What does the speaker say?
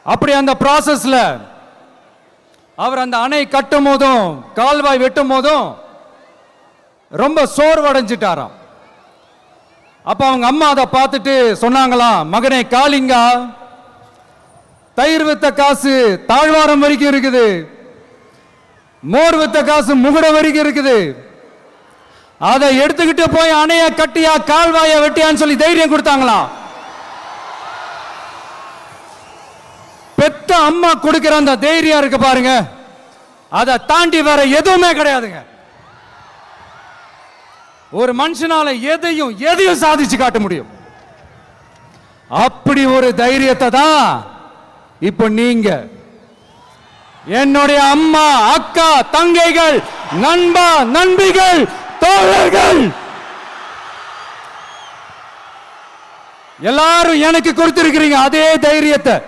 அப்படி அந்த ப்ராசஸ்ல அவர் அந்த அணை கட்டும் போதும் கால்வாய் வெட்டும் போதும் ரொம்ப சோர்வடைஞ்சிட்டாராம். அப்ப அவங்க அம்மா அதை பார்த்துட்டு சொன்னாங்களாம், மகனே காளிங்கா, தயிர் வித்த காசு தாழ்வாரம் வரைக்கும் இருக்குது, மோர் வித்த காசு முகுடம் வரைக்கும் இருக்குது, அதை எடுத்துக்கிட்டு போய் அணைய கட்டியா கால்வாய வெட்டியான்னு சொல்லி தைரியம் கொடுத்தாங்களா. பெத்த அம்மா கொடுக்கிற அந்த தைரியம் இருக்கு பாருங்க, அதை தாண்டி வேற எதுவுமே கிடையாதுங்க. ஒரு மனுஷனால எதையும் சாதிச்சு காட்ட முடியும். அப்படி ஒரு தைரியத்தை தான் இப்ப நீங்க என்னுடைய அம்மா, அக்கா, தங்கைகள், நண்பா, நண்பிகள், தோழர்கள் எல்லாரும் எனக்கு கொடுத்திருக்கிறீங்க அதே தைரியத்தை.